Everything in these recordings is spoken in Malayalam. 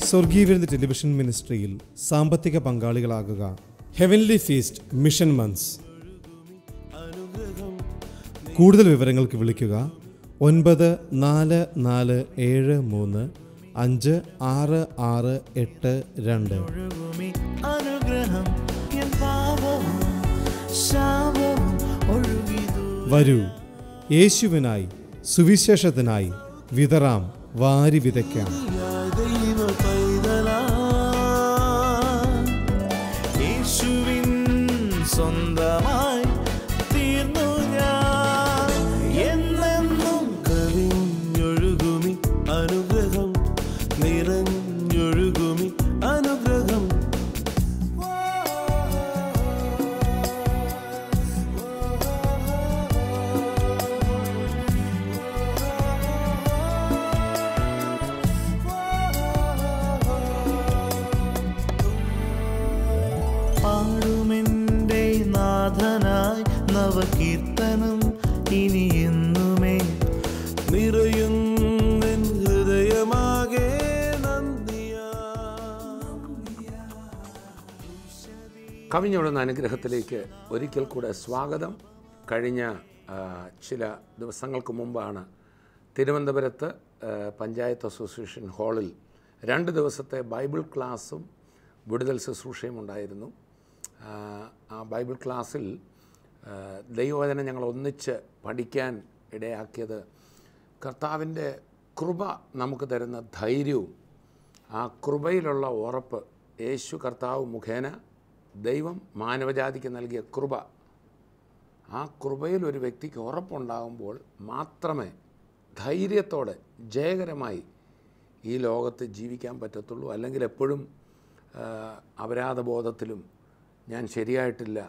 സ്വർഗീയ വിരുന്ന് ടെലിവിഷൻ മിനിസ്ട്രിയിൽ സാമ്പത്തിക പങ്കാളികളാകുക. Heavenly feast mission months. കൂടുതൽ വിവരങ്ങൾക്ക് വിളിക്കുക 9447356682. വരൂ, യേശുവിനായി സുവിശേഷത്തിനായി വിതറാം, വാരി വിതയ്ക്കാം. സ്വന്തമായി തീർന്നു ഞാൻ, എന്നെന്നും കവിഞ്ഞൊഴുകുമി അനുഗ്രഹം, നിറഞ്ഞൊഴുകുമി അനുഗ്രഹം. പാടുമെൻ്റെ നാഥനായി നവകീർത്തനം ഇനി എന്നുമേ, നിറയുന്ന ഹൃദയമാകെ നന്ദിയാ. കവിഞ്ഞൊഴുന്ന അനുഗ്രഹത്തിലേക്ക് ഒരിക്കൽ കൂടെ സ്വാഗതം. കഴിഞ്ഞ ചില ദിവസങ്ങൾക്ക് മുമ്പാണ് തിരുവനന്തപുരത്ത് പഞ്ചായത്ത് അസോസിയേഷൻ ഹാളിൽ 2 ദിവസത്തെ ബൈബിൾ ക്ലാസ്സും വിടുതൽ ശുശ്രൂഷയും ഉണ്ടായിരുന്നു. ആ ബൈബിൾ ക്ലാസ്സിൽ ദൈവവചനം ഞങ്ങൾ ഒന്നിച്ച് പഠിക്കാൻ ഇടയാക്കിയത് കർത്താവിൻ്റെ കൃപ നമുക്ക് തരുന്ന ധൈര്യവും ആ കൃപയിലുള്ള ഉറപ്പ്, യേശു കർത്താവ് മുഖേന ദൈവം മാനവജാതിക്ക് നൽകിയ കൃപ, ആ കൃപയിൽ ഒരു വ്യക്തിക്ക് ഉറപ്പുണ്ടാകുമ്പോൾ മാത്രമേ ധൈര്യത്തോടെ ജയകരമായി ഈ ലോകത്ത് ജീവിക്കാൻ പറ്റത്തുള്ളൂ. അല്ലെങ്കിൽ എപ്പോഴും അപരാധബോധത്തിലും ഞാൻ ശരിയായിട്ടില്ല,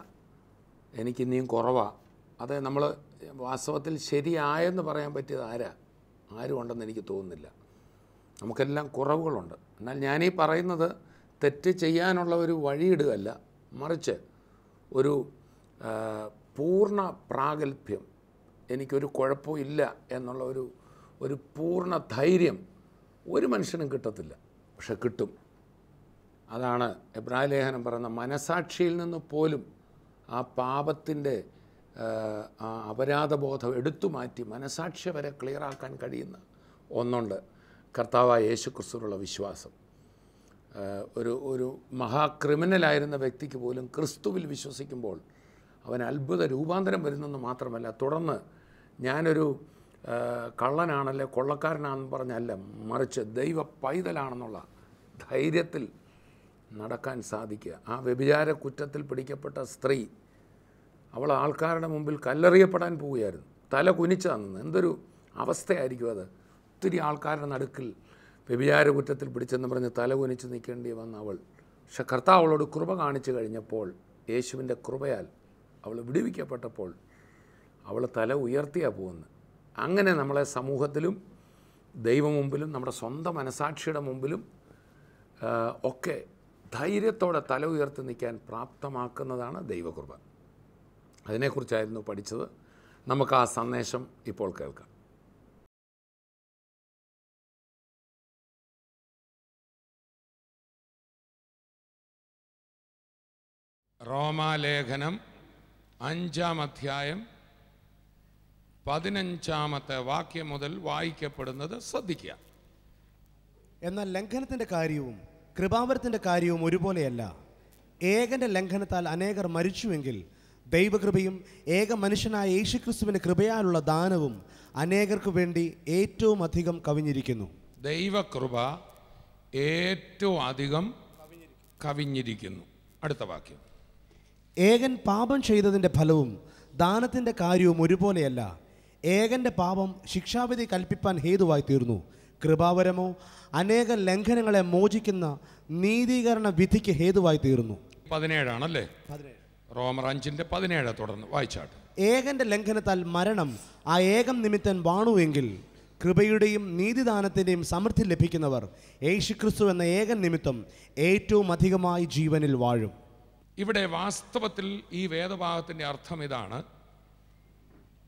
എനിക്കിനിയും കുറവാണ്. അത് നമ്മൾ വാസ്തവത്തിൽ ശരിയായെന്ന് പറയാൻ പറ്റിയത് ആരും ഉണ്ടെന്ന് എനിക്ക് തോന്നുന്നില്ല. നമുക്കെല്ലാം കുറവുകളുണ്ട്. എന്നാൽ ഞാനീ പറയുന്നത് തെറ്റ് ചെയ്യാനുള്ള ഒരു വഴിയിടുകയല്ല, മറിച്ച് ഒരു പൂർണ്ണ പ്രാഗൽഭ്യം, എനിക്കൊരു കുഴപ്പവും ഇല്ല എന്നുള്ള ഒരു പൂർണ്ണ ധൈര്യം ഒരു മനുഷ്യനും കിട്ടത്തില്ല, പക്ഷെ കിട്ടും. അതാണ് എബ്രായ ലേഖനം പറയുന്ന, മനസാക്ഷിയിൽ നിന്ന് പോലും ആ പാപത്തിൻ്റെ അപരാധബോധം എടുത്തു മാറ്റി മനസാക്ഷി വരെ ക്ലിയറാക്കാൻ കഴിയുന്ന ഒന്നുണ്ട്, കർത്താവായ യേശു ക്രിസ്തുവിലുള്ള വിശ്വാസം. ഒരു മഹാക്രിമിനലായിരുന്ന വ്യക്തിക്ക് പോലും ക്രിസ്തുവിൽ വിശ്വസിക്കുമ്പോൾ അവൻ അത്ഭുത രൂപാന്തരം വരുന്നെന്ന് മാത്രമല്ല, തുടർന്ന് ഞാനൊരു കള്ളനാണല്ലേ കൊള്ളക്കാരനാണെന്ന് പറഞ്ഞല്ല, മറിച്ച് ദൈവ പൈതലാണെന്നുള്ള ധൈര്യത്തിൽ നടക്കാൻ സാധിക്കുക. ആ വ്യഭിചാര കുറ്റത്തിൽ പിടിക്കപ്പെട്ട സ്ത്രീ, അവൾ ആൾക്കാരുടെ മുമ്പിൽ കല്ലെറിയപ്പെടാൻ പോവുകയായിരുന്നു, തല കുനിച്ചാന്ന്. എന്തൊരു അവസ്ഥയായിരിക്കും അത്. ഒത്തിരി ആൾക്കാരുടെ നടുക്കിൽ വ്യഭിചാര കുറ്റത്തിൽ പിടിച്ചെന്ന് പറഞ്ഞ് തല കുനിച്ച് നിൽക്കേണ്ടി വന്ന അവൾ, പക്ഷെ കർത്താവ് അവളോട് കൃപ കാണിച്ചു കഴിഞ്ഞപ്പോൾ, യേശുവിൻ്റെ കൃപയാൽ അവൾ വിടുവിക്കപ്പെട്ടപ്പോൾ അവൾ തല ഉയർത്തിയാ പോകുന്നത്. അങ്ങനെ നമ്മളെ സമൂഹത്തിലും ദൈവമുമ്പിലും നമ്മുടെ സ്വന്തം മനസാക്ഷിയുടെ മുമ്പിലും ഒക്കെ ധൈര്യത്തോടെ തല ഉയർത്തി നിൽക്കാൻ പ്രാപ്തമാക്കുന്നതാണ് ദൈവകൃപ. അതിനെക്കുറിച്ചായിരുന്നു പഠിച്ചത്. നമുക്ക് ആ സന്ദേശം ഇപ്പോൾ കേൾക്കാം. റോമാലേഖനം 5-ാം അധ്യായം 15-ാമത്തെ വാക്യം മുതൽ വായിക്കപ്പെടുന്നത് ശ്രദ്ധിക്കുക. എന്നാൽ ലംഘനത്തിൻ്റെ കാര്യവും കൃപാവരത്തിൻ്റെ കാര്യവും ഒരുപോലെയല്ല. ഏകൻ്റെ ലംഘനത്താൽ അനേകർ മരിച്ചുവെങ്കിൽ ദൈവകൃപയും ഏക മനുഷ്യനായ യേശുക്രിസ്തുവിൻ്റെ കൃപയാലുള്ള ദാനവും അനേകർക്ക് വേണ്ടി ഏറ്റവും അധികം കവിഞ്ഞിരിക്കുന്നു. ദൈവകൃപ ഏറ്റവും അധികം കവിഞ്ഞിരിക്കുന്നു. അടുത്ത വാക്യം. ഏകൻ പാപം ചെയ്തതിൻ്റെ ഫലവും ദാനത്തിൻ്റെ കാര്യവും ഒരുപോലെയല്ല. ഏകൻ്റെ പാപം ശിക്ഷാവിധി കൽപ്പിപ്പാൻ ഹേതുവായി തീർന്നു. കൃപാവരമോ അനേക ലംഘനങ്ങളെ മോചിക്കുന്ന നീതീകരണ വിധിക്ക് ഹേതുവായി തീർന്നു. 17 റോമർ 5:17 തുടർന്ന് വായിച്ചാട്ട്. ഏകൻ്റെ ലംഘനത്താൽ മരണം ആ ഏകം നിമിത്തം വാണുവെങ്കിൽ കൃപയുടെയും നീതിദാനത്തിൻ്റെയും സമൃദ്ധി ലഭിക്കുന്നവർ യേശുക്രിസ്തു എന്ന ഏകൻ നിമിത്തം ഏറ്റവും അധികമായി ജീവനിൽ വാഴും. ഇവിടെ വാസ്തവത്തിൽ ഈ വേദഭാഗത്തിൻ്റെ അർത്ഥം ഇതാണ്: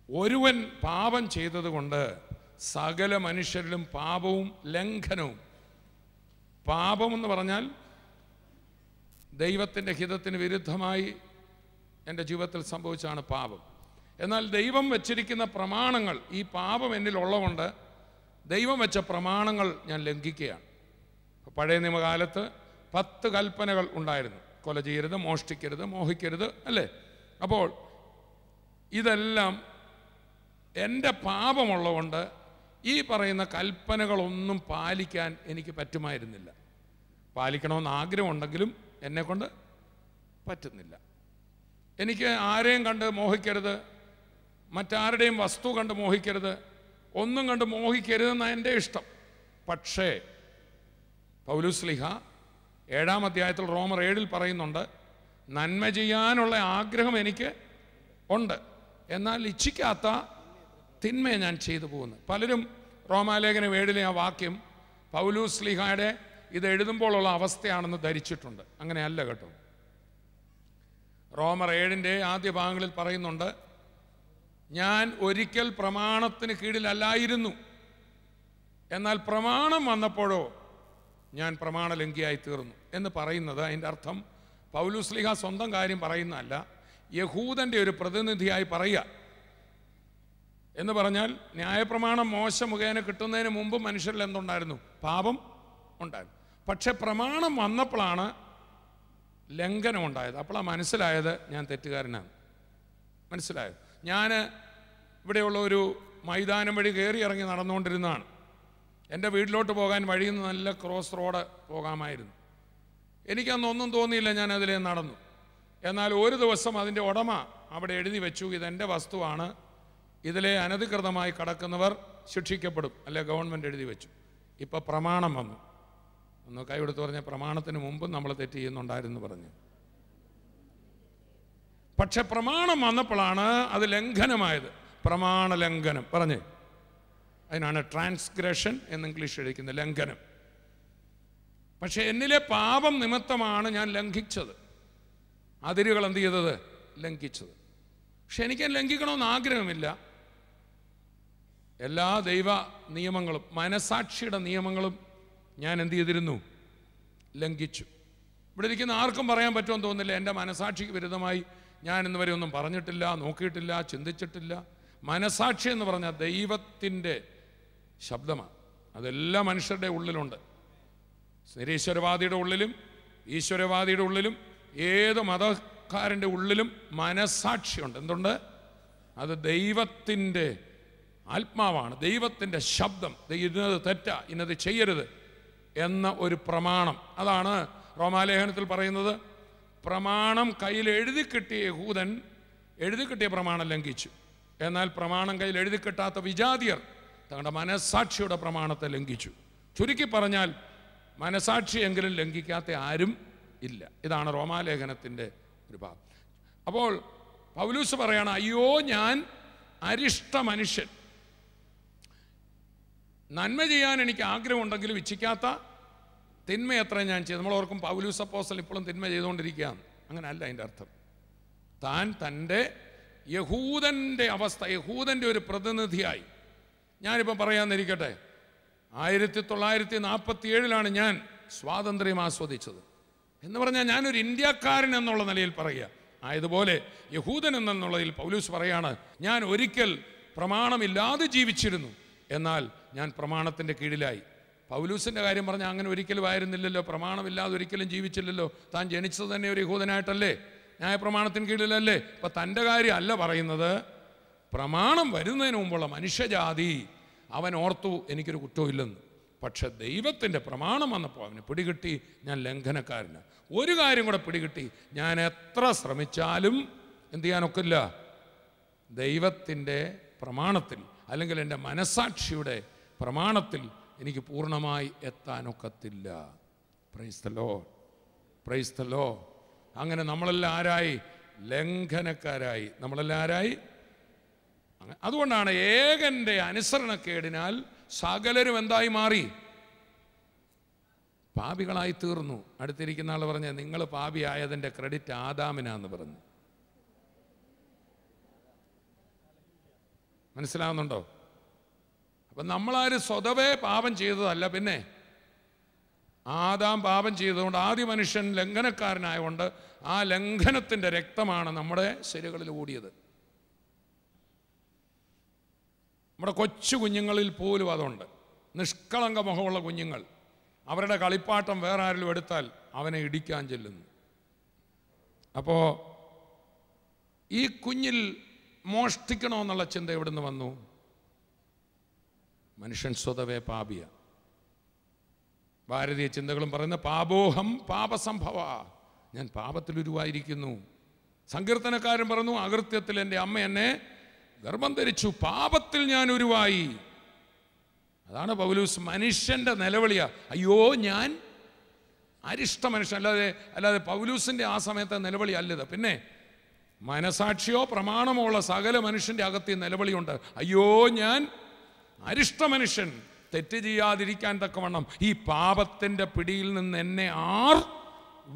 ഒരുവൻ പാപം ചെയ്തതുകൊണ്ട് സകല മനുഷ്യരിലും പാപവും ലംഘനവും. പാപമെന്ന് പറഞ്ഞാൽ ദൈവത്തിൻ്റെ ഹിതത്തിന് വിരുദ്ധമായി എൻ്റെ ജീവിതത്തിൽ സംഭവിച്ചാണ് പാപം. എന്നാൽ ദൈവം വച്ചിരിക്കുന്ന പ്രമാണങ്ങൾ, ഈ പാപം എന്നിലുള്ളതുകൊണ്ട് ദൈവം വെച്ച പ്രമാണങ്ങൾ ഞാൻ ലംഘിക്കുകയാണ്. പഴയ നിയമകാലത്ത് 10 കൽപ്പനകൾ ഉണ്ടായിരുന്നു: കൊല ചെയ്യരുത്, മോഷ്ടിക്കരുത്, മോഹിക്കരുത്, അല്ലേ? അപ്പോൾ ഇതെല്ലാം എൻ്റെ പാപമുള്ളതുകൊണ്ട് ഈ പറയുന്ന കൽപ്പനകളൊന്നും പാലിക്കാൻ എനിക്ക് പറ്റുമായിരുന്നില്ല. പാലിക്കണമെന്ന് ആഗ്രഹമുണ്ടെങ്കിലും എന്നെക്കൊണ്ട് പറ്റുന്നില്ല. എനിക്ക് ആരെയും കണ്ട് മോഹിക്കരുത്, മറ്റാരുടെയും വസ്തു കണ്ട് മോഹിക്കരുത്, ഒന്നും കണ്ട് മോഹിക്കരുതെന്നാണ് എൻ്റെ ഇഷ്ടം. പക്ഷേ പൗലോസ്ലീഹ 7-ാം അധ്യായത്തിൽ റോമർ 7-ൽ പറയുന്നുണ്ട്, നന്മ ചെയ്യാനുള്ള ആഗ്രഹം എനിക്ക് ഉണ്ട്, എന്നാൽ ഇച്ഛിക്കാത്ത തിന്മയെ ഞാൻ ചെയ്തു പോകുന്നു. പലരും റോമാലേഖനം 7-ലെ ആ വാക്യം പൗലോസ്ലീഹയുടെ ഇത് എഴുതുമ്പോഴുള്ള അവസ്ഥയാണെന്ന് ധരിച്ചിട്ടുണ്ട്. അങ്ങനെയല്ല കേട്ടോ. റോമർ 7-ന്റെ ആദ്യ ഭാഗങ്ങളിൽ പറയുന്നുണ്ട്, ഞാൻ ഒരിക്കൽ പ്രമാണത്തിന് കീഴിലല്ലായിരുന്നു, എന്നാൽ പ്രമാണം വന്നപ്പോഴോ ഞാൻ പ്രമാണലംഘിയായി തീർന്നു എന്ന് പറയുന്നത്, അതിൻ്റെ അർത്ഥം പൗലോസ്ലീഹ സ്വന്തം കാര്യം പറയുന്നതല്ല, യഹൂദൻ്റെ ഒരു പ്രതിനിധിയായി പറയുക. എന്ന് പറഞ്ഞാൽ ന്യായപ്രമാണം മോശ മുഖേന കിട്ടുന്നതിന് മുമ്പ് മനുഷ്യരിൽ എന്തുണ്ടായിരുന്നു? പാപം ഉണ്ടായിരുന്നു. പക്ഷെ പ്രമാണം വന്നപ്പോഴാണ് ലംഘനം ഉണ്ടായത്. അപ്പോഴാണ് മനസ്സിലായത് ഞാൻ തെറ്റുകാരനാണ്. മനസ്സിലായത്. ഞാൻ ഇവിടെയുള്ള ഒരു മൈതാനം വഴി കയറി ഇറങ്ങി നടന്നുകൊണ്ടിരുന്നതാണ്. എൻ്റെ വീട്ടിലോട്ട് പോകാൻ വഴിയിൽ നിന്ന് നല്ല ക്രോസ് റോഡ് പോകാമായിരുന്നു. എനിക്കന്നൊന്നും തോന്നിയില്ല, ഞാൻ അതിലേ നടന്നു. എന്നാൽ ഒരു ദിവസം അതിൻ്റെ ഉടമ അവിടെ എഴുതി വെച്ചു, ഇതെൻ്റെ വസ്തുവാണ്, ഇതിലെ അനധികൃതമായി കടക്കുന്നവർ ശിക്ഷിക്കപ്പെടും, അല്ലെ ഗവൺമെൻറ് എഴുതി വെച്ചു. ഇപ്പം പ്രമാണം വന്നു. ഒന്ന് കൈയെടുത്ത് പറഞ്ഞ, പ്രമാണത്തിന് മുമ്പ് നമ്മൾ തെറ്റ് ചെയ്യുന്നുണ്ടായിരുന്നു പറഞ്ഞ്. പക്ഷെ പ്രമാണം വന്നപ്പോഴാണ് അത് ലംഘനമായത്. പ്രമാണ ലംഘനം പറഞ്ഞേ, അതിനാണ് ട്രാൻസ്ഗ്രഷൻ എന്ന് ഇംഗ്ലീഷ് എഴുതിക്കുന്നത്, ലംഘനം. പക്ഷെ എന്നിലെ പാപം നിമിത്തമാണ് ഞാൻ ലംഘിച്ചത്, അതിരുകൾ എന്ത് ചെയ്തത്? ലംഘിച്ചത്. പക്ഷെ എനിക്ക് ലംഘിക്കണമെന്ന് ആഗ്രഹമില്ല. എല്ലാ ദൈവ നിയമങ്ങളും മനസാക്ഷിയുടെ നിയമങ്ങളും ഞാൻ എന്ത് ചെയ്തിരുന്നു? ലംഘിച്ചു. ഇവിടെ ഇരിക്കുന്ന ആർക്കും പറയാൻ പറ്റുമെന്ന് തോന്നുന്നില്ല, എൻ്റെ മനസാക്ഷിക്ക് വിരുദ്ധമായി ഞാൻ ഇന്ന് വരെ ഒന്നും പറഞ്ഞിട്ടില്ല, നോക്കിയിട്ടില്ല, ചിന്തിച്ചിട്ടില്ല. മനസാക്ഷി എന്ന് പറഞ്ഞാൽ ദൈവത്തിൻ്റെ ശബ്ദമാണ്. അതെല്ലാ മനുഷ്യരുടെ ഉള്ളിലുണ്ട്. നിരീശ്വരവാദിയുടെ ഉള്ളിലും ഈശ്വരവാദിയുടെ ഉള്ളിലും ഏത് മതക്കാരൻ്റെ ഉള്ളിലും മനസാക്ഷിയുണ്ട്. എന്തുണ്ട്? അത് ദൈവത്തിൻ്റെ ആത്മാവാണ്, ദൈവത്തിൻ്റെ ശബ്ദം. ഇന്നത് തെറ്റാ, ഇന്നത് ചെയ്യരുത് എന്ന ഒരു പ്രമാണം. അതാണ് റോമാലേഖനത്തിൽ പറയുന്നത്, പ്രമാണം കയ്യിൽ എഴുതി കിട്ടിയ യഹൂദൻ എഴുതി കിട്ടിയ പ്രമാണം ലംഘിച്ചു, എന്നാൽ പ്രമാണം കയ്യിൽ എഴുതി കിട്ടാത്ത വിജാതിയർ തങ്ങളുടെ മനസാക്ഷിയുടെ പ്രമാണത്തെ ലംഘിച്ചു. ചുരുക്കി പറഞ്ഞാൽ മനസാക്ഷിയെങ്കിലും ലംഘിക്കാത്ത ആരും ഇല്ല. ഇതാണ് റോമാലേഖനത്തിൻ്റെ ഒരു ഭാഗം. അപ്പോൾ പൗലൂസ് പറയാണ്, അയ്യോ ഞാൻ അരിഷ്ട മനുഷ്യൻ, നന്മ ചെയ്യാൻ എനിക്ക് ആഗ്രഹമുണ്ടെങ്കിലും ഇച്ഛിക്കാത്ത തിന്മ എത്ര ഞാൻ ചെയ്തു. നമ്മളോർക്കും പൗലൂസ് അപ്പോസ്തലൻ ഇപ്പോഴും തിന്മ ചെയ്തുകൊണ്ടിരിക്കുകയാണ്. അങ്ങനെയല്ല അതിൻ്റെ അർത്ഥം. താൻ തൻ്റെ യഹൂദൻ്റെ അവസ്ഥ, യഹൂദൻ്റെ ഒരു പ്രതിനിധിയായി, ഞാനിപ്പം പറയാമെന്നിരിക്കട്ടെ, 1947 ഞാൻ സ്വാതന്ത്ര്യം ആസ്വദിച്ചത് എന്ന് പറഞ്ഞാൽ ഞാനൊരു ഇന്ത്യക്കാരൻ എന്നുള്ള നിലയിൽ പറയുക. ആയതുപോലെ യഹൂദൻ എന്നുള്ളതിൽ പൗലൂസ് പറയാണ്, ഞാൻ ഒരിക്കൽ പ്രമാണമില്ലാതെ ജീവിച്ചിരുന്നു, എന്നാൽ ഞാൻ പ്രമാണത്തിൻ്റെ കീഴിലായി. പൗലൂസിൻ്റെ കാര്യം പറഞ്ഞാൽ അങ്ങനെ ഒരിക്കലും ആയിരുന്നില്ലല്ലോ, പ്രമാണമില്ലാതെ ഒരിക്കലും ജീവിച്ചില്ലല്ലോ. താൻ ജനിച്ചത് തന്നെ ഒരു യഹൂദനായിട്ടല്ലേ, ന്യായപ്രമാണത്തിന് കീഴിലല്ലേ. അപ്പം തൻ്റെ കാര്യം അല്ല പറയുന്നത്. പ്രമാണം വരുന്നതിന് മുമ്പുള്ള മനുഷ്യജാതി അവൻ ഓർത്തു എനിക്കൊരു കുറ്റമില്ലെന്ന്. പക്ഷെ ദൈവത്തിൻ്റെ പ്രമാണം വന്നപ്പോൾ അവന് പിടികിട്ടി ഞാൻ ലംഘനക്കാരന്. ഒരു കാര്യം കൂടെ പിടികിട്ടി, ഞാൻ എത്ര ശ്രമിച്ചാലും എന്ത് ചെയ്യാനൊക്കില്ല, ദൈവത്തിൻ്റെ പ്രമാണത്തിൽ അല്ലെങ്കിൽ എൻ്റെ മനസാക്ഷിയുടെ പ്രമാണത്തിൽ എനിക്ക് പൂർണ്ണമായി എത്താനൊക്കത്തില്ല. Praise the lord, praise the lord. അങ്ങനെ നമ്മളെല്ലാം ആരായി? ലംഘനക്കാരായി. നമ്മളെല്ലാം ആരായി? അതുകൊണ്ടാണ് ഏകൻ്റെ അനുസരണക്കേടിനാൽ സകലരും എന്തായി മാറി? പാപികളായി തീർന്നു. അടുത്തിരിക്കുന്ന ആൾ പറഞ്ഞ നിങ്ങൾ പാപിയായതിൻ്റെ ക്രെഡിറ്റ് ആദാമിനാന്ന് പറഞ്ഞു. മനസ്സിലാവുന്നുണ്ടോ? അപ്പം നമ്മളാരും സ്വതവേ പാപം ചെയ്തതല്ല, പിന്നെ ആദാം പാപം ചെയ്തതുകൊണ്ട് ആദ്യ മനുഷ്യൻ ലംഘനക്കാരനായതുകൊണ്ട് ആ ലംഘനത്തിൻ്റെ രക്തമാണ് നമ്മുടെ ശരീരങ്ങളിൽ ഓടിയത്. നമ്മുടെ കൊച്ചു കുഞ്ഞുങ്ങളിൽ പോലും അതുണ്ട്. നിഷ്കളങ്ക മുഖമുള്ള കുഞ്ഞുങ്ങൾ, അവരുടെ കളിപ്പാട്ടം വേറെ ആരെങ്കിലും എടുത്താൽ അവനെ ഇടിക്കാൻ ചെല്ലുന്നു. അപ്പോൾ ഈ കുഞ്ഞിൽ മോഷ്ടിക്കണമെന്നുള്ള ചിന്ത എവിടുന്ന് വന്നു? മനുഷ്യൻ സ്വതവേ പാപിയ. ഭാരതീയ ചിന്തകളും പറയുന്ന പാപോഹം പാപസംഭവ, ഞാൻ പാപത്തിലുരുവായിരിക്കുന്നു. സങ്കീർത്തനക്കാരൻ പറഞ്ഞു, അകൃത്യത്തിൽ എൻ്റെ അമ്മ എന്നെ ഗർഭം ധരിച്ചു, പാപത്തിൽ ഞാൻ ഉരുവായി. അതാണ് പൗലോസ് മനുഷ്യൻ്റെ നിലവിളിയ, അയ്യോ ഞാൻ അരിഷ്ട മനുഷ്യൻ. അല്ലാതെ പൗലോസിൻ്റെ ആ സമയത്തെ നിലവിളി അല്ലത്. പിന്നെ മനസാക്ഷിയോ പ്രമാണമോ ഉള്ള സകല മനുഷ്യൻ്റെ അകത്ത് നിലവിളിയുണ്ട്, അയ്യോ ഞാൻ അരിഷ്ട മനുഷ്യൻ, തെറ്റ് ചെയ്യാതിരിക്കാൻ തക്കവണ്ണം ഈ പാപത്തിൻ്റെ പിടിയിൽ നിന്ന് എന്നെ ആർ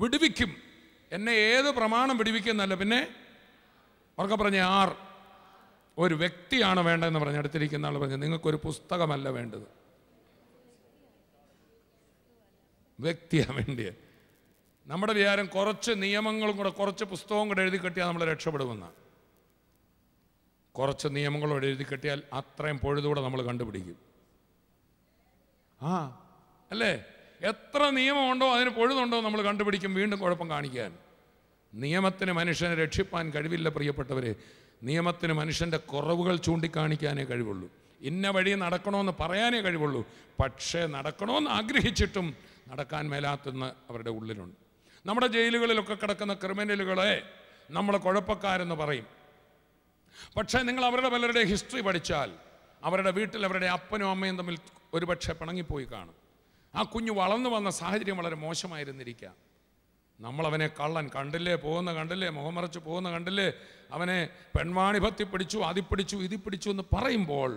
വിടുവിക്കും? എന്നെ ഏത് പ്രമാണം വിടുവിക്കുന്നല്ല, പിന്നെ അവർക്ക് പറഞ്ഞ ആർ? ഒരു വ്യക്തിയാണ് വേണ്ടതെന്ന് പറഞ്ഞ് അടുത്തിരിക്കുന്ന ആൾ പറഞ്ഞു, നിങ്ങൾക്കൊരു പുസ്തകമല്ല വേണ്ടത്, വ്യക്തിയാണ് വേണ്ടിയത്. നമ്മുടെ വിചാരം കുറച്ച് നിയമങ്ങളും കൂടെ കുറച്ച് പുസ്തകവും കൂടെ എഴുതി കെട്ടിയാൽ നമ്മൾ രക്ഷപ്പെടുമെന്ന. കുറച്ച് നിയമങ്ങളോട് എഴുതി കെട്ടിയാൽ അത്രയും പൊഴുതുകൂടെ നമ്മൾ കണ്ടുപിടിക്കും. അല്ലേ? എത്ര നിയമമുണ്ടോ അതിന് പൊഴുതുണ്ടോ നമ്മൾ കണ്ടുപിടിക്കും, വീണ്ടും കുഴപ്പം കാണിക്കാൻ. നിയമത്തിന് മനുഷ്യനെ രക്ഷിപ്പാൻ കഴിവില്ല പ്രിയപ്പെട്ടവരെ. നിയമത്തിന് മനുഷ്യൻ്റെ കുറവുകൾ ചൂണ്ടിക്കാണിക്കാനേ കഴിവുള്ളൂ. ഇന്ന വഴി നടക്കണമെന്ന് പറയാനേ കഴിവുള്ളൂ. പക്ഷേ നടക്കണമെന്ന് ആഗ്രഹിച്ചിട്ടും നടക്കാൻ മേലാത്തെന്ന് അവരുടെ ഉള്ളിലുണ്ട്. നമ്മുടെ ജയിലുകളിലൊക്കെ കിടക്കുന്ന ക്രിമിനലുകളെ നമ്മൾ കുഴപ്പക്കാരെന്ന് പറയും. പക്ഷേ നിങ്ങൾ അവരുടെ പലരുടെ ഹിസ്റ്ററി പഠിച്ചാൽ അവരുടെ വീട്ടിൽ അവരുടെ അപ്പനും അമ്മയും തമ്മിൽ ഒരുപക്ഷെ പിണങ്ങിപ്പോയി കാണും. ആ കുഞ്ഞ് വളർന്നു വന്ന സാഹചര്യം വളരെ മോശമായിരുന്നിരിക്കാം. നമ്മളവനെ കള്ളൻ കണ്ടില്ലേ, പോകുന്ന കണ്ടില്ലേ, മുഖമറച്ച് പോകുന്ന കണ്ടില്ലേ, അവനെ പെൺവാണിഭത്തി പിടിച്ചു, അതിപ്പിടിച്ചു, ഇതിപ്പിടിച്ചു എന്ന് പറയുമ്പോൾ,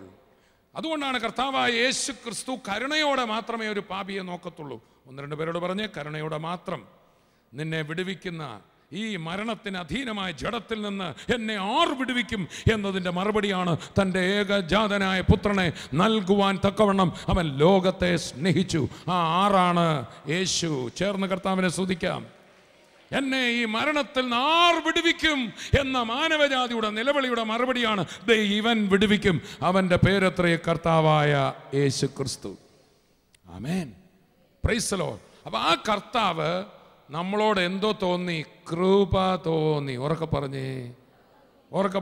അതുകൊണ്ടാണ് കർത്താവായ യേശു ക്രിസ്തു കരുണയോടെ മാത്രമേ ഒരു പാപിയെ നോക്കത്തുള്ളൂ. ഒന്ന് രണ്ട് പേരോട് പറഞ്ഞ്, കരുണയോടെ മാത്രം നിന്നെ വിടുവിക്കുന്ന ഈ മരണത്തിന് അധീനമായ ജഡത്തിൽ നിന്ന് എന്നെ ആർ വിടുവിക്കും എന്നതിൻ്റെ മറുപടിയാണ് തൻ്റെ ഏകജാതനായ പുത്രനെ നൽകുവാൻ തക്കവണ്ണം അവൻ ലോകത്തെ സ്നേഹിച്ചു. ആ ആറാണ് യേശു. ചേർന്ന് കർത്താവിനെ സ്തുതിക്കാം. എന്നെ ഈ മരണത്തിൽ നിന്ന് ആർ വിടുവിക്കും എന്ന മാനവജാതിയുടെ നിലവിളിയുടെ മറുപടിയാണ് ഇവൻ വിടുവിക്കും. അവൻ്റെ പേരത്രേ കർത്താവായ യേശു ക്രിസ്തു. ആമേൻ, പ്രൈസ് ദി ലോർഡ്. അപ്പം ആ കർത്താവ് നമ്മളോട് എന്തോ തോന്നി? കൃപ തോന്നി. ഉറക്കെ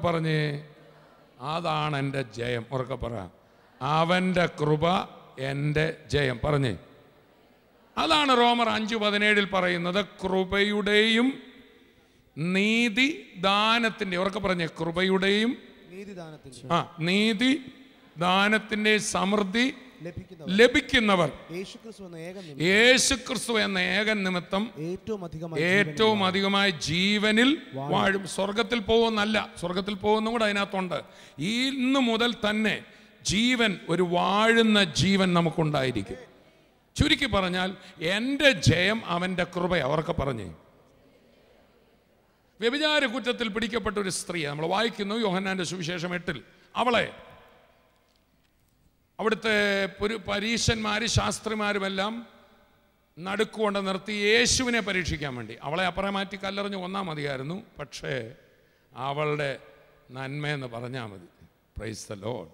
പറഞ്ഞേ, അതാണ് എൻ്റെ ജയം. ഉറക്കെ പറ, അവൻ്റെ കൃപ എൻ്റെ ജയം. പറഞ്ഞേ, അതാണ് റോമർ 5:17 പറയുന്നത്. കൃപയുടെയും നീതി ദാനത്തിൻ്റെ, ഉറക്കെ പറഞ്ഞേ, കൃപയുടെയും നീതി ദാനത്തിൻ്റെ സമൃദ്ധി ലഭിക്കുന്നവർ യേശുക്രിസ്തു എന്ന ഏകൻ നിമിത്തം ഏറ്റവും അധികമായി ജീവനിൽ വാഴും. സ്വർഗത്തിൽ പോകുന്നല്ല, സ്വർഗത്തിൽ പോകുന്ന കൂടെ അതിനകത്തുണ്ട്. ഇന്ന് മുതൽ തന്നെ ജീവൻ, ഒരു വാഴുന്ന ജീവൻ നമുക്കുണ്ടായിരിക്കും. ചുരുക്കി പറഞ്ഞാൽ എൻ്റെ ജയം അവൻ്റെ കൃപ. അവർക്ക് പറഞ്ഞേ, വ്യഭിചാര കുറ്റത്തിൽ പിടിക്കപ്പെട്ട ഒരു സ്ത്രീ നമ്മൾ വായിക്കുന്നു യോഹന്നാന്റെ സുവിശേഷം 8. അവളെ അവിടുത്തെ പരീശന്മാരും ശാസ്ത്രിമാരുമെല്ലാം നടുക്കുകൊണ്ട് നിർത്തി യേശുവിനെ പരീക്ഷിക്കാൻ വേണ്ടി. അവളെ അപ്പുറം മാറ്റി കല്ലെറിഞ്ഞ് കൊന്നാൽ മതിയായിരുന്നു. പക്ഷേ അവളുടെ നന്മയെന്ന് പറഞ്ഞാൽ മതി. Price the Lord,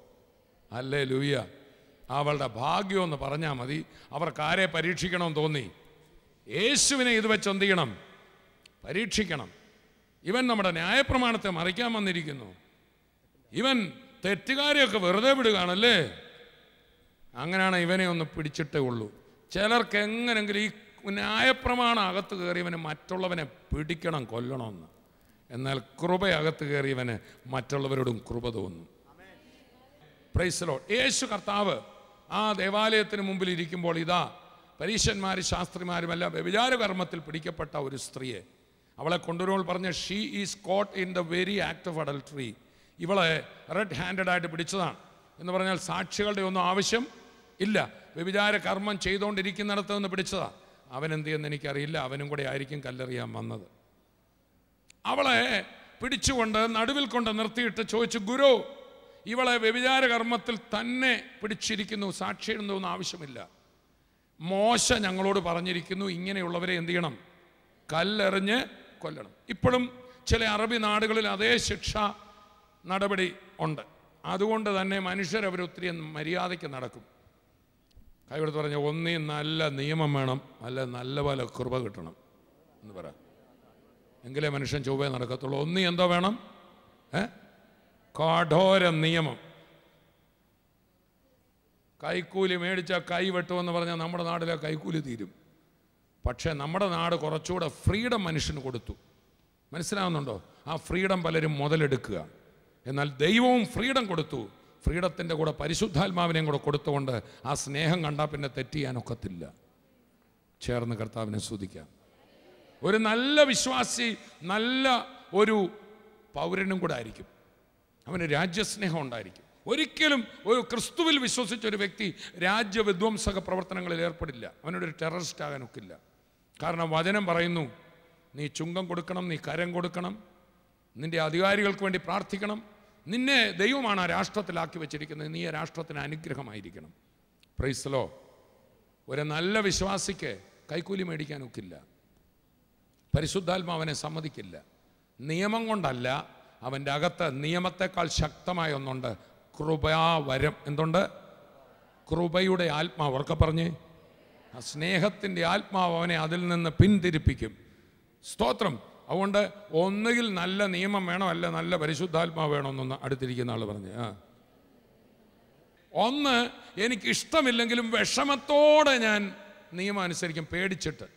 hallelujah. അവളുടെ ഭാഗ്യമെന്ന് പറഞ്ഞാൽ മതി. അവർക്ക് ആരെ പരീക്ഷിക്കണമെന്ന് തോന്നി? യേശുവിനെ ഇത് വെച്ച് എന്ത് ചെയ്യണം? പരീക്ഷിക്കണം. ഇവൻ നമ്മുടെ ന്യായപ്രമാണത്തെ മറിക്കാൻ വന്നിരിക്കുന്നു. ഇവൻ തെറ്റുകാരെയൊക്കെ വെറുതെ വിടുകയാണല്ലേ. അങ്ങനെയാണ് ഇവനെ ഒന്ന് പിടിച്ചിട്ടേ ഉള്ളൂ. ചിലർക്ക് എങ്ങനെങ്കിലും ഈ ന്യായപ്രമാണം അകത്ത് കയറിയവന് മറ്റുള്ളവനെ പിടിക്കണം, കൊല്ലണമെന്ന്. എന്നാൽ കൃപ അകത്ത് കയറിയവന് മറ്റുള്ളവരോടും കൃപ തോന്നും. Price the Lord. യേശു കർത്താവ് ആ ദേവാലയത്തിന് മുമ്പിൽ ഇരിക്കുമ്പോൾ ഇതാ പരീശന്മാരും ശാസ്ത്രിമാരുമെല്ലാം വ്യഭിചാര കർമ്മത്തിൽ പിടിക്കപ്പെട്ട ഒരു സ്ത്രീയെ അവളെ കൊണ്ടുവരുമ്പോൾ പറഞ്ഞ, she is caught in the very act of adultery. ഇവളെ റെഡ് ഹാൻഡഡ് ആയിട്ട് പിടിച്ചതാണ് എന്ന് പറഞ്ഞാൽ സാക്ഷികളുടെ ഒന്നും ആവശ്യം ഇല്ല. വ്യഭിചാര കർമ്മം ചെയ്തുകൊണ്ടിരിക്കുന്നിടത്ത് നിന്ന് പിടിച്ചതാണ്. അവനെന്ത് ചെയ്യുമെന്ന് എനിക്കറിയില്ല, അവനും കൂടെ ആയിരിക്കും കല്ലെറിയാൻ വന്നത്. അവളെ പിടിച്ചുകൊണ്ട് നടുവിൽ കൊണ്ട് നിർത്തിയിട്ട് ചോദിച്ചു, ഗുരു, ഇവളെ വ്യഭിചാര കർമ്മത്തിൽ തന്നെ പിടിച്ചിരിക്കുന്നു, സാക്ഷിയിടുന്നൊന്നും ആവശ്യമില്ല. മോശ ഞങ്ങളോട് പറഞ്ഞിരിക്കുന്നു, ഇങ്ങനെയുള്ളവരെ എന്ത് ചെയ്യണം? കല്ലെറിഞ്ഞ് കൊല്ലണം. ഇപ്പോഴും ചില അറബി നാടുകളിൽ അതേ ശിക്ഷ നടപടി ഉണ്ട്. അതുകൊണ്ട് തന്നെ മനുഷ്യരവരൊത്തിരി മര്യാദയ്ക്ക് നടക്കും. കൈകൊടുത്ത് പറഞ്ഞ, ഒന്നീ നല്ല നിയമം വേണം, അല്ല നല്ല പോലെ കൃപ കിട്ടണം എന്ന് പറ, എങ്കിലേ മനുഷ്യൻ ചൊവ്വേ നടക്കത്തുള്ളൂ. ഒന്നീ എന്തോ വേണം? കഠോര നിയമം. കൈക്കൂലി മേടിച്ച കൈ വെട്ടുമെന്ന് പറഞ്ഞാൽ നമ്മുടെ നാട്ടിലെ കൈക്കൂലി തീരും. പക്ഷേ നമ്മുടെ നാട് കുറച്ചുകൂടെ ഫ്രീഡം മനുഷ്യന് കൊടുത്തു. മനസ്സിലാവുന്നുണ്ടോ? ആ ഫ്രീഡം പലരും മുതലെടുക്കുക. എന്നാൽ ദൈവവും ഫ്രീഡം കൊടുത്തു. ഫ്രീഡത്തിൻ്റെ കൂടെ പരിശുദ്ധാത്മാവിനെയും കൂടെ കൊടുത്തുകൊണ്ട് ആ സ്നേഹം കണ്ടാൽ പിന്നെ തെറ്റിയാനൊക്കത്തില്ല. ചേർന്ന് കർത്താവിനെ സ്തുതിക്കാം. ഒരു നല്ല വിശ്വാസി നല്ല ഒരു പൗരനും കൂടെ ആയിരിക്കും. അവന് രാജ്യസ്നേഹം ഉണ്ടായിരിക്കും. ഒരിക്കലും ഒരു ക്രിസ്തുവിൽ വിശ്വസിച്ച ഒരു വ്യക്തി രാജ്യവിധ്വംസക പ്രവർത്തനങ്ങളിൽ ഏർപ്പെടില്ല. അവനൊരു ടെററിസ്റ്റ് ആകാനൊക്കില്ല. കാരണം വചനം പറയുന്നു, നീ ചുങ്കം കൊടുക്കണം, നീ കരം കൊടുക്കണം, നിൻ്റെ അധികാരികൾക്ക് വേണ്ടി പ്രാർത്ഥിക്കണം. നിന്നെ ദൈവമാണ് ആ രാഷ്ട്രത്തിലാക്കി വെച്ചിരിക്കുന്നത്. നീ ആ രാഷ്ട്രത്തിന് അനുഗ്രഹമായിരിക്കണം. Price the Lord. ഒരു നല്ല വിശ്വാസിക്ക് കൈക്കൂലി മേടിക്കാനൊക്കില്ല. പരിശുദ്ധാത്മാവനെ സമ്മതിക്കില്ല. നിയമം കൊണ്ടല്ല, അവൻ്റെ അകത്ത് നിയമത്തെക്കാൾ ശക്തമായ ഒന്നുണ്ട്, കൃപാവരം. എന്തുണ്ട്? കൃപയുടെ ആത്മാവ്. ഉറക്കെ പറഞ്ഞ്, ആ സ്നേഹത്തിൻ്റെ ആത്മാവ് അവനെ അതിൽ നിന്ന് പിന്തിരിപ്പിക്കും. സ്തോത്രം. അതുകൊണ്ട് ഒന്നുകിൽ നല്ല നിയമം വേണം, അല്ല നല്ല പരിശുദ്ധാത്മാവ് വേണമെന്നൊന്ന് അടുത്തിരിക്കുന്ന ആൾ പറഞ്ഞ്. ഒന്ന്, എനിക്കിഷ്ടമില്ലെങ്കിലും വിഷമത്തോടെ ഞാൻ നിയമം അനുസരിക്കും, പേടിച്ചിട്ട്.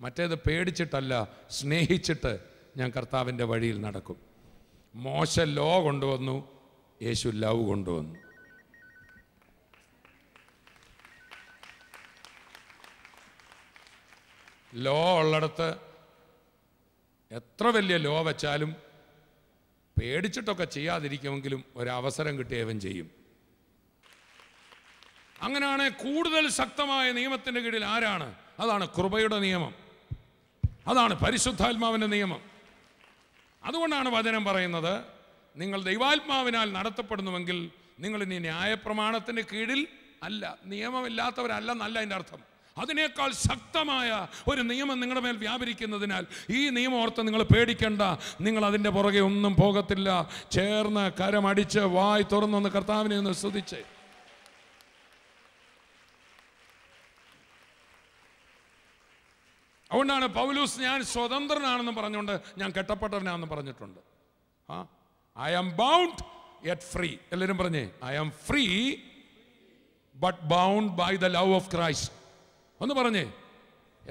മറ്റേത് പേടിച്ചിട്ടല്ല, സ്നേഹിച്ചിട്ട് ഞാൻ കർത്താവിൻ്റെ വഴിയിൽ നടക്കും. മോശ ലോ കൊണ്ടുവന്നു, യേശു ലവ് കൊണ്ടുവന്നു. ലോ ഉള്ളിടത്ത് എത്ര വലിയ ലോ വെച്ചാലും പേടിച്ചിട്ടൊക്കെ ചെയ്യാതിരിക്കുമെങ്കിലും ഒരവസരം കിട്ടിയവൻ ചെയ്യും. അങ്ങനെയാണ് കൂടുതൽ ശക്തമായ നിയമത്തിൻ്റെ കീഴിൽ ആരാണ്? അതാണ് കൃപയുടെ നിയമം, അതാണ് പരിശുദ്ധാത്മാവിൻ്റെ നിയമം. അതുകൊണ്ടാണ് വചനം പറയുന്നത്, നിങ്ങൾ ദൈവാത്മാവിനാൽ നടത്തപ്പെടുന്നുവെങ്കിൽ നിങ്ങൾ ഇനി ന്യായപ്രമാണത്തിൻ്റെ കീഴിൽ അല്ല. നിയമമില്ലാത്തവരല്ലെന്നല്ല അതിൻ്റെ അർത്ഥം. അതിനേക്കാൾ ശക്തമായ ഒരു നിയമം നിങ്ങളുടെ മേൽ വ്യാപരിക്കുന്നതിനാൽ ഈ നിയമം ഓർത്ത് നിങ്ങൾ പേടിക്കണ്ട. നിങ്ങൾ അതിൻ്റെ പുറകെ ഒന്നും പോകത്തില്ല. ചേർന്ന് കരമടിച്ച് വായ് തുറന്നൊന്ന് കർത്താവിനെ ഒന്ന് സ്തുതിച്ച്. അതുകൊണ്ടാണ് പൗലോസ് ഞാൻ സ്വതന്ത്രനാണെന്ന് പറഞ്ഞുകൊണ്ട് ഞാൻ കെട്ടപ്പെട്ടവനാണെന്ന് പറഞ്ഞിട്ടുണ്ട്. I am bound yet free. എല്ലാവരും പറഞ്ഞേ, I am free but bound by the love of Christ. ഒന്ന് പറഞ്ഞേ,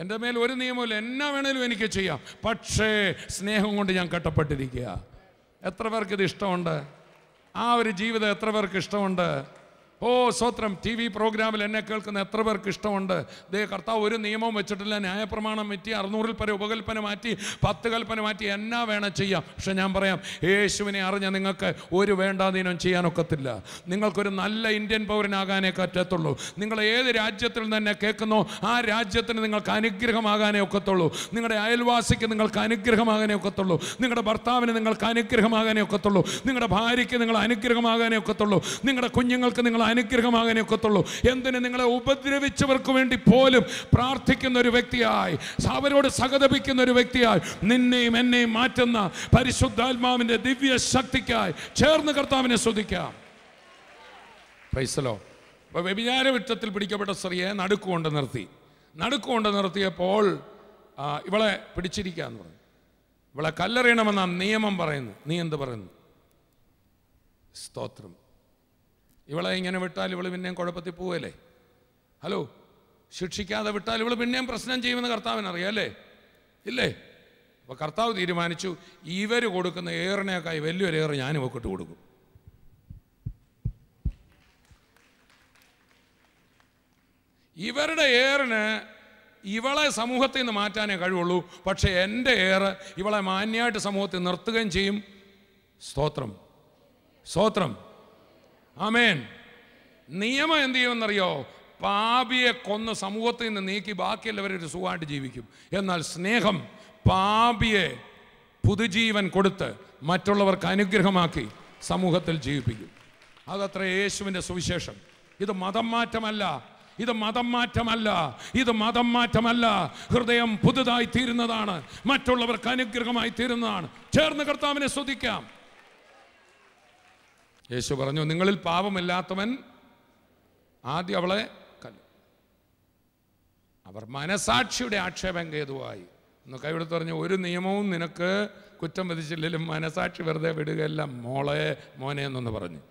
എൻ്റെ മേൽ ഒരു നിയമമില്ല, എന്നാ വേണേലും എനിക്ക് ചെയ്യാം, പക്ഷേ സ്നേഹം കൊണ്ട് ഞാൻ കെട്ടപ്പെട്ടിരിക്കുക. എത്ര പേർക്ക് ഇത് ഇഷ്ടമുണ്ട്? ആ ഒരു ജീവിതം എത്ര പേർക്ക് ഇഷ്ടമുണ്ട്? ഓ സ്തോത്രം. ടി വി പ്രോഗ്രാമിൽ എന്നെ കേൾക്കുന്ന എത്ര പേർക്ക് ഇഷ്ടമുണ്ട്? ദേ കർത്താവ് ഒരു നിയമവും വെച്ചിട്ടില്ല. ന്യായപ്രമാണം മാറ്റി, 600-ൽ പരം ഉപകൽപ്പന മാറ്റി, 10 കൽപ്പന മാറ്റി, എന്നാ വേണം ചെയ്യാം. പക്ഷെ ഞാൻ പറയാം, യേശുവിനെ അറിഞ്ഞ നിങ്ങൾക്ക് ഒരു വേണ്ടാതീനം ചെയ്യാനൊക്കത്തില്ല. നിങ്ങൾക്കൊരു നല്ല ഇന്ത്യൻ പൗരനാകാനേ പറ്റത്തുള്ളൂ. നിങ്ങൾ ഏത് രാജ്യത്തിൽ നിന്ന് എന്നെ കേൾക്കുന്നോ ആ രാജ്യത്തിന് നിങ്ങൾക്ക് അനുഗ്രഹമാകാനേ ഒക്കത്തുള്ളൂ. നിങ്ങളുടെ അയൽവാസിക്ക് നിങ്ങൾക്ക് അനുഗ്രഹമാകാനേ ഒക്കത്തുള്ളൂ. നിങ്ങളുടെ ഭർത്താവിന് നിങ്ങൾക്ക് അനുഗ്രഹമാകാനേ ഒക്കത്തുള്ളൂ. നിങ്ങളുടെ ഭാര്യയ്ക്ക് നിങ്ങൾ അനുഗ്രഹമാകാനേ ഒക്കത്തുള്ളൂ. നിങ്ങളുടെ കുഞ്ഞുങ്ങൾക്ക് നിങ്ങൾ അനുഗ്രഹമാകാനേ ഒക്കത്തുള്ളൂ. എന്തിന്? നിങ്ങളെ ഉപദ്രവിച്ചവർക്ക് വേണ്ടി പോലും പ്രാർത്ഥിക്കുന്ന ഒരു വ്യക്തിയായി, അവരോട് സഹതപിക്കുന്ന ഒരു വ്യക്തിയായി നിന്നെയും എന്നെയും മാറ്റുന്ന പരിശുദ്ധാത്മാവിന്റെ ദിവ്യ ശക്തിക്കായി ചേർന്ന് കർത്താവിനെ സ്തുതിക്കാം. Price the Lord. അപ്പോൾ വ്യഭിചാര കുറ്റത്തിൽ പിടിക്കപ്പെട്ട സ്ത്രീയെ നടുക്കുകൊണ്ട് നിർത്തിയപ്പോൾ ഇവളെ പിടിച്ചിരിക്കാന്ന് പറഞ്ഞു. ഇവളെ കല്ലെറിയണമെന്നാ നിയമം പറയുന്നു. നീ എന്ത് പറയുന്നു? സ്തോത്രം. ഇവളെ ഇങ്ങനെ വിട്ടാൽ ഇവൾ പിന്നെയും കുഴപ്പത്തിൽ പോവല്ലേ? ഹലോ, ശിക്ഷിക്കാതെ വിട്ടാൽ ഇവൾ പിന്നെയും പ്രശ്നം ചെയ്യുമെന്ന് കർത്താവിനറിയാം അല്ലേ? ഇല്ലേ? അപ്പോൾ കർത്താവ് തീരുമാനിച്ചു, ഇവർ കൊടുക്കുന്ന ഏറിനേക്കായി വലിയൊരു ഏറ് ഞാനും ഒക്കിട്ട് കൊടുക്കും. ഇവരുടെ ഏറിന് ഇവളെ സമൂഹത്തിൽ നിന്ന് മാറ്റാനേ കഴിവുള്ളൂ. പക്ഷേ എൻ്റെ ഏറ് ഇവളെ മാന്യമായിട്ട് സമൂഹത്തിൽ നിർത്തുകയും ചെയ്യും. സ്തോത്രം, സ്തോത്രം, ആമേൻ. നിയമം എന്ത് ചെയ്യുമെന്നറിയോ? പാപിയെ കൊന്ന് സമൂഹത്തിൽ നിന്ന് നീക്കി ബാക്കിയുള്ളവരൊരു സുഖമായിട്ട് ജീവിക്കും. എന്നാൽ സ്നേഹം പാപിയെ പുതുജീവൻ കൊടുത്ത് മറ്റുള്ളവർക്ക് അനുഗ്രഹമാക്കി സമൂഹത്തിൽ ജീവിപ്പിക്കും. അതത്ര യേശുവിൻ്റെ സുവിശേഷം. ഇത് മതം മാറ്റമല്ല, ഇത് മതം മാറ്റമല്ല, ഇത് മതം മാറ്റമല്ല. ഹൃദയം പുതുതായി തീരുന്നതാണ്, മറ്റുള്ളവർക്ക് അനുഗ്രഹമായി തീരുന്നതാണ്. ചേർന്ന് കർത്താവിനെ സ്തുതിക്കാം. യേശു പറഞ്ഞു, നിങ്ങളിൽ പാപമില്ലാത്തവൻ ആദ്യം അവളെ കല്ല്. അവർ മനസാക്ഷിയുടെ ആക്ഷേപം ഹേതുവായി ഒന്ന് കൈവിടുത്ത് പറഞ്ഞു, ഒരു നിയമവും നിനക്ക് കുറ്റം വിധിച്ചില്ലെങ്കിലും മനസാക്ഷി വെറുതെ വിടുകയല്ല മോളെ മോനെ എന്നൊന്ന് പറഞ്ഞു.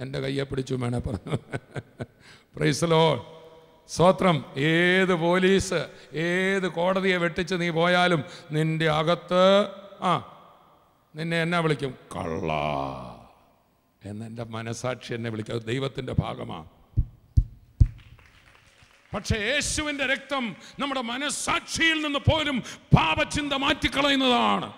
എൻ്റെ കയ്യെ പിടിച്ചു വേണേ പറഞ്ഞു. Price the Lord. സ്തോത്രം. ഏത് പോലീസ് ഏത് കോടതിയെ വെട്ടിച്ച് നീ പോയാലും നിന്റെ അകത്ത് നിന്നെ എന്നാ വിളിക്കും? കള്ള എന്നെൻ്റെ മനസാക്ഷി എന്നെ വിളിക്കും. അത് ദൈവത്തിൻ്റെ ഭാഗമാണ്. പക്ഷേ യേശുവിൻ്റെ രക്തം നമ്മുടെ മനസാക്ഷിയിൽ നിന്ന് പോലും പാപചിന്ത മാറ്റിക്കളയുന്നതാണ്.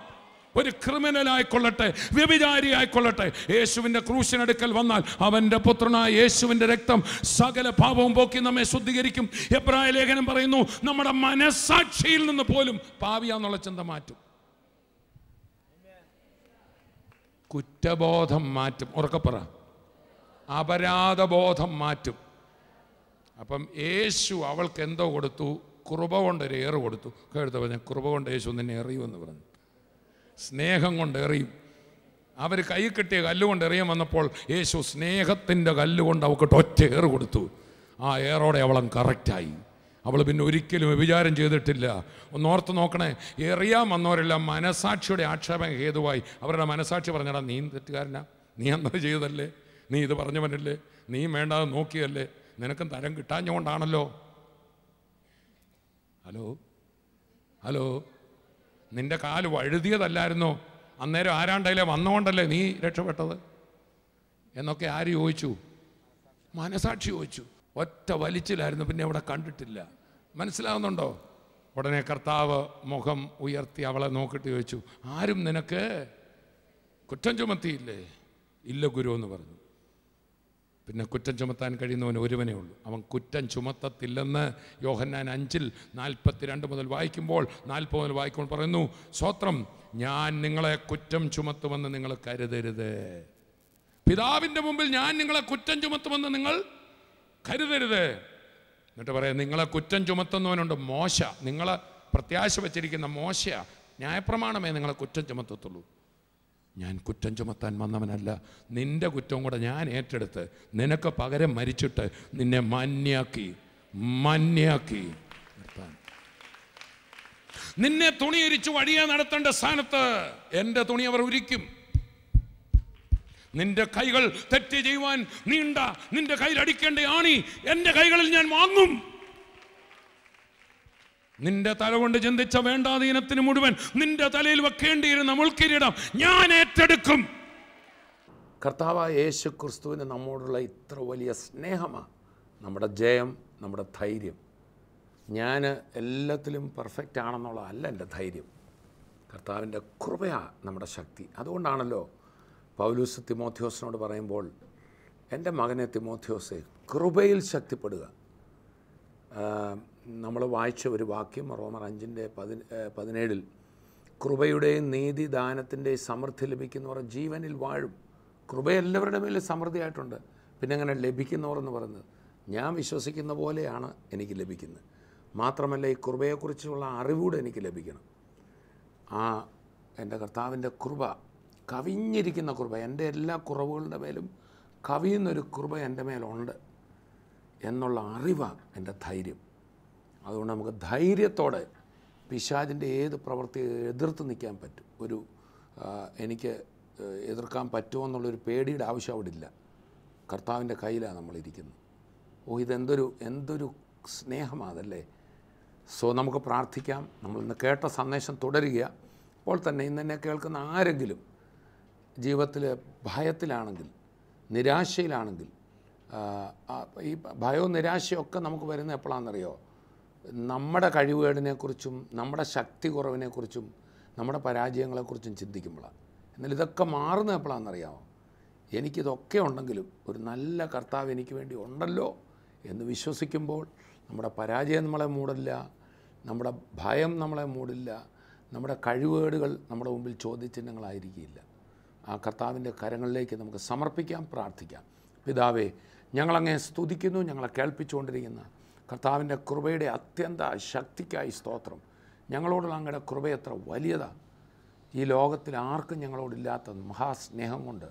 ഒരു ക്രിമിനലായിക്കൊള്ളട്ടെ, വ്യഭിചാരിയായിക്കൊള്ളട്ടെ, യേശുവിൻ്റെ ക്രൂശിനടുക്കൽ വന്നാൽ അവൻ്റെ പുത്രനായ യേശുവിൻ്റെ രക്തം സകല പാപവും പോക്കി നമ്മെ ശുദ്ധീകരിക്കും. എബ്രായ ലേഖനം പറയുന്നു, നമ്മുടെ മനസാക്ഷിയിൽ നിന്ന് പോലും പാപിയാന്നുള്ള ചിന്ത മാറ്റും. കുറ്റബോധം മാറ്റും. ഉറക്കപ്പറ. അപരാധബോധം മാറ്റും. അപ്പം യേശു അവൾക്ക് എന്തോ കൊടുത്തു? കൃപ കൊണ്ടൊരു ഏറ് കൊടുത്തു. കേട്ടോ പറഞ്ഞ കൃപ കൊണ്ട് യേശു നിന്നെ എറിയുമെന്ന് പറഞ്ഞു. സ്നേഹം കൊണ്ട് എറിയും. അവർ കൈ കിട്ടിയ കല്ലുകൊണ്ട് എറിയാൻ വന്നപ്പോൾ യേശു സ്നേഹത്തിൻ്റെ കല്ലുകൊണ്ട് അവൾക്ക് ഒറ്റ ഏറ് കൊടുത്തു. ആ ഏറോടെ അവളൻ കറക്റ്റായി. അവൾ പിന്നെ ഒരിക്കലും വ്യഭിചാരം ചെയ്തിട്ടില്ല. ഒന്നോർത്ത് നോക്കണേ, എറിയാൻ വന്നവരെല്ലാം മനസാക്ഷിയുടെ ആക്ഷേപം ഹേതുവായി അവരുടെ മനസാക്ഷി പറഞ്ഞടാ, നീ തെറ്റുകാരനാ, നീ അന്നത് ചെയ്തല്ലേ, നീ ഇത് പറഞ്ഞവനല്ലേ, നീ വേണ്ടാതെ നോക്കിയല്ലേ, നിനക്കും തരം കിട്ടാഞ്ഞുകൊണ്ടാണല്ലോ. ഹലോ ഹലോ, നിന്റെ കാല് വഴുതിയതല്ലായിരുന്നോ? അന്നേരം ആരാണ്ടല്ലേ വന്നുകൊണ്ടല്ലേ നീ രക്ഷപ്പെട്ടത് എന്നൊക്കെ ആര് ചോദിച്ചു? മനസാക്ഷി ചോദിച്ചു. ഒറ്റ വലിച്ചിലായിരുന്നു, പിന്നെ അവിടെ കണ്ടിട്ടില്ല. മനസ്സിലാവുന്നുണ്ടോ? ഉടനെ കർത്താവ് മുഖം ഉയർത്തി അവളെ നോക്കിയിട്ട് ചോദിച്ചു, ആരും നിനക്ക് കുറ്റം ചുമത്തിയില്ലേ? ഇല്ല ഗുരു എന്ന് പറഞ്ഞു. പിന്നെ കുറ്റം ചുമത്താൻ കഴിയുന്നവൻ ഒരുവനേ ഉള്ളൂ. അവൻ കുറ്റം ചുമത്തത്തില്ലെന്ന് യോഹന്നാൻ 5:42 മുതൽ വായിക്കുമ്പോൾ 40 മുതൽ വായിക്കുമ്പോൾ പറയുന്നു, സ്വത്രം, ഞാൻ നിങ്ങളെ കുറ്റം ചുമത്തുമെന്ന് നിങ്ങൾ കരുതരുത്. പിതാവിൻ്റെ മുമ്പിൽ ഞാൻ നിങ്ങളെ കുറ്റം ചുമത്തുമെന്ന് നിങ്ങൾ കരുതരുത്. എന്നിട്ട് പറയാം, നിങ്ങളെ കുറ്റം ചുമത്തുന്നവനുണ്ട് മോശ. നിങ്ങളെ പ്രത്യാശ വച്ചിരിക്കുന്ന മോശ ന്യായപ്രമാണമേ നിങ്ങളെ കുറ്റം ചുമത്തത്തുള്ളൂ. ഞാൻ കുറ്റം ചുമത്താൻ വന്നവനല്ല. നിന്റെ കുറ്റവും കൂടെ ഞാൻ ഏറ്റെടുത്ത് നിനക്ക് പകരം മരിച്ചിട്ട് നിന്നെ മാന്യാക്കി നിർത്താൻ. നിന്നെ തുണിയിരിച്ചു വഴിയെ നടത്തേണ്ട സ്ഥാനത്ത് എൻ്റെ തുണി അവർ ഉരിക്കും. നിന്റെ കൈകൾ തെറ്റ് ചെയ്യുവാൻ നീണ്ട നിന്റെ കയ്യിൽ അടിക്കേണ്ട ആണി എൻ്റെ കൈകളിൽ ഞാൻ വാങ്ങും. നിന്റെ തല കൊണ്ട് ചിന്തിച്ച വേണ്ടാതീനത്തിന് മുഴുവൻ നിന്റെ തലയിൽ വെക്കേണ്ടിയിരുന്ന മുൾക്കിരീടം ഞാൻ ഏറ്റെടുക്കും. കർത്താവായ യേശു ക്രിസ്തുവിന് നമ്മോടുള്ള ഇത്ര വലിയ സ്നേഹമാണ് നമ്മുടെ ജയം, നമ്മുടെ ധൈര്യം. ഞാൻ എല്ലാത്തിലും പെർഫെക്റ്റ് ആണെന്നുള്ളതല്ല എൻ്റെ ധൈര്യം. കർത്താവിൻ്റെ കൃപയാണ് നമ്മുടെ ശക്തി. അതുകൊണ്ടാണല്ലോ പൗലോസ് തിമോഥെയോസിനോട് പറയുമ്പോൾ, എൻ്റെ മകനെ തിമോഥെയോസേ, കൃപയിൽ ശക്തിപ്പെടുക. നമ്മൾ വായിച്ച ഒരു വാക്യം റോമർ 5:17, കൃപയുടെയും നീതിദാനത്തിൻ്റെയും സമൃദ്ധി ലഭിക്കുന്നവർ ജീവനിൽ വാഴും. കൃപ എല്ലാവരുടെ മേലും സമൃദ്ധിയായിട്ടുണ്ട്. പിന്നെ അങ്ങനെ ലഭിക്കുന്നവർ എന്ന് പറയുന്നത് ഞാൻ വിശ്വസിക്കുന്ന പോലെയാണ് എനിക്ക് ലഭിക്കുന്നത്. മാത്രമല്ല ഈ കൃപയെക്കുറിച്ചുള്ള അറിവൂടെ എനിക്ക് ലഭിക്കണം. എൻ്റെ കർത്താവിൻ്റെ കൃപ, കവിഞ്ഞിരിക്കുന്ന കൃപ, എൻ്റെ എല്ലാ കുറവുകളുടെ മേലും കവിയുന്നൊരു കൃപ എൻ്റെ മേലുണ്ട് എന്നുള്ള അറിവാണ് എൻ്റെ ധൈര്യം. അതുകൊണ്ട് നമുക്ക് ധൈര്യത്തോടെ പിശാചിൻ്റെ ഏത് പ്രവൃത്തിയെ എതിർത്ത് നിൽക്കാൻ പറ്റും. എനിക്ക് എതിർക്കാൻ പറ്റുമോ എന്നുള്ളൊരു പേടിയുടെ ആവശ്യം അവിടെ ഇല്ല. കർത്താവിൻ്റെ കയ്യിലാണ് നമ്മളിരിക്കുന്നത്. എന്തൊരു സ്നേഹമാണല്ലേ. സോ നമുക്ക് പ്രാർത്ഥിക്കാം. നമ്മളിന്ന് കേട്ട സന്ദേശം തുടരുക. അപ്പോൾ തന്നെ ഇന്നെന്നെ കേൾക്കുന്ന ആരെങ്കിലും ജീവിതത്തിൽ ഭയത്തിലാണെങ്കിൽ, നിരാശയിലാണെങ്കിൽ, ഈ ഭയവും നിരാശയൊക്കെ നമുക്ക് വരുന്നത് എപ്പോഴാണെന്നറിയോ? നമ്മുടെ കഴിവുകേടിനെക്കുറിച്ചും നമ്മുടെ ശക്തി കുറവിനെക്കുറിച്ചും നമ്മുടെ പരാജയങ്ങളെക്കുറിച്ചും ചിന്തിക്കുമ്പോഴാണ്. എന്നാൽ ഇതൊക്കെ മാറുന്നത് എപ്പോഴാണെന്നറിയാമോ? എനിക്കിതൊക്കെ ഉണ്ടെങ്കിലും ഒരു നല്ല കർത്താവ് എനിക്ക് വേണ്ടി ഉണ്ടല്ലോ എന്ന് വിശ്വസിക്കുമ്പോൾ നമ്മുടെ പരാജയം നമ്മളെ മൂടില്ല, നമ്മുടെ ഭയം നമ്മളെ മൂടില്ല, നമ്മുടെ കഴിവുകേടുകൾ നമ്മുടെ മുമ്പിൽ ചോദ്യചിഹ്നങ്ങളായിരിക്കില്ല. ആ കർത്താവിൻ്റെ കരങ്ങളിലേക്ക് നമുക്ക് സമർപ്പിക്കാം, പ്രാർത്ഥിക്കാം. പിതാവേ, ഞങ്ങളങ്ങേ സ്തുതിക്കുന്നു. ഞങ്ങളെ കേൾപ്പിച്ചുകൊണ്ടിരിക്കുന്ന കർത്താവിൻ്റെ കൃപയുടെ അത്യന്ത ശക്തിക്കായി സ്തോത്രം. ഞങ്ങളോടുള്ള അങ്ങയുടെ കൃപ എത്ര വലിയതാണ്. ഈ ലോകത്തിൽ ആർക്കും ഞങ്ങളോടില്ലാത്ത മഹാസ്നേഹം കൊണ്ട്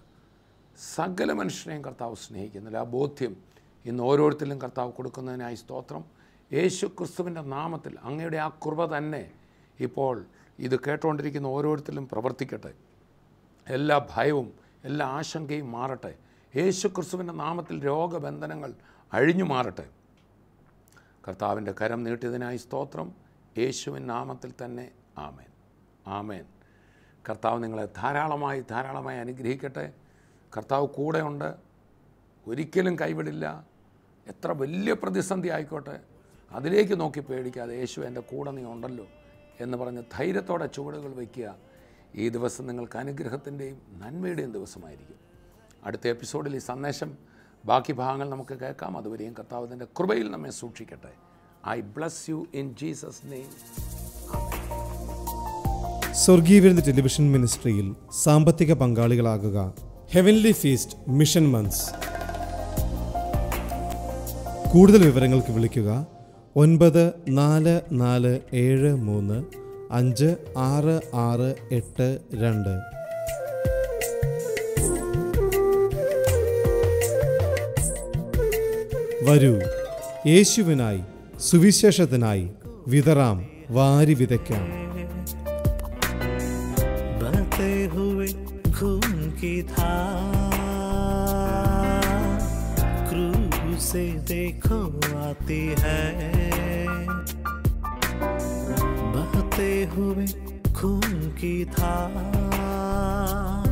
സകല മനുഷ്യനെയും കർത്താവ് സ്നേഹിക്കുന്നില്ല. ആ ബോധ്യം ഇന്ന് ഓരോരുത്തരിലും കർത്താവ് കൊടുക്കുന്നതിനായി സ്തോത്രം. യേശു ക്രിസ്തുവിൻ്റെ നാമത്തിൽ അങ്ങയുടെ ആ കൃപ തന്നെ ഇപ്പോൾ ഇത് കേട്ടുകൊണ്ടിരിക്കുന്ന ഓരോരുത്തരിലും പ്രവർത്തിക്കട്ടെ. എല്ലാ ഭയവും എല്ലാ ആശങ്കയും മാറട്ടെ. യേശു ക്രിസ്തുവിൻ്റെ നാമത്തിൽ രോഗബന്ധനങ്ങൾ അഴിഞ്ഞു മാറട്ടെ. കർത്താവിൻ്റെ കരം നീട്ടിയതിനായി സ്തോത്രം. യേശുവിൻ നാമത്തിൽ തന്നെ ആമേൻ, ആമേൻ. കർത്താവ് നിങ്ങളെ ധാരാളമായി അനുഗ്രഹിക്കട്ടെ. കർത്താവ് കൂടെയുണ്ട്, ഒരിക്കലും കൈവിടില്ല. എത്ര വലിയ പ്രതിസന്ധി ആയിക്കോട്ടെ, അതിലേക്ക് നോക്കി പേടിക്കാതെ യേശു എൻ്റെ കൂടെ നീ ഉണ്ടല്ലോ എന്ന് പറഞ്ഞ് ധൈര്യത്തോടെ ചുവടുകൾ വയ്ക്കുക. ഈ ദിവസം നിങ്ങൾക്ക് അനുഗ്രഹത്തിൻ്റെയും നന്മയുടെയും ദിവസമായിരിക്കും. അടുത്ത എപ്പിസോഡിൽ ഈ സന്ദേശം ബാക്കി ഭാഗങ്ങൾ നമുക്ക് കേൾക്കാം. അതുവരെയും കർത്താവിൻ്റെ കൃപയിൽ നമ്മെ സൂക്ഷിക്കട്ടെ. I bless you in Jesus name. സ്വർഗീയ വിരുന്ന് ടെലിവിഷൻ മിനിസ്ട്രിയിൽ സാമ്പത്തിക പങ്കാളികളാകുക. Heavenly feast mission months. കൂടുതൽ വിവരങ്ങൾക്ക് വിളിക്കുക 9447356682. വരൂ, യേശുവിനായി സുവിശേഷത്തിനായി വിതറാം, വാരി വിതയ്ക്കാം. बहते हुए खून की धार क्रूज से देखो आती है, बहते हुए खून की धार।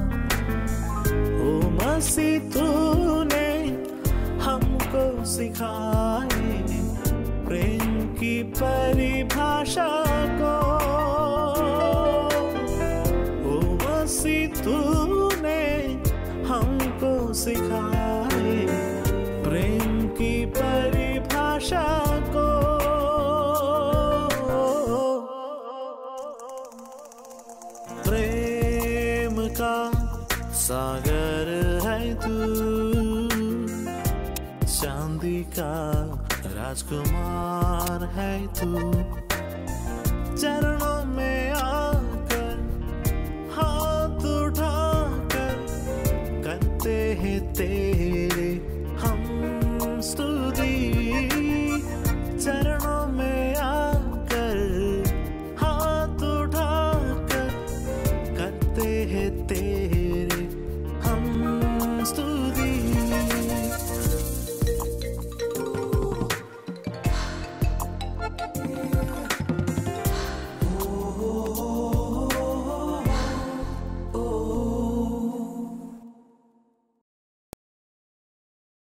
ओ मसीह तूने हमको सिखाए प्रेम की परिभाषा को, तूने हमको सिखाए प्रेम की परिभाषा को। प्रेम का सागर है तू, चांदी का राजकुमार है तू। चरणों में आकर हाथ उठाकर करते हैं तेरे हम स्तुति। चरणों में आकर हाथ उठाकर करते हैं तेरे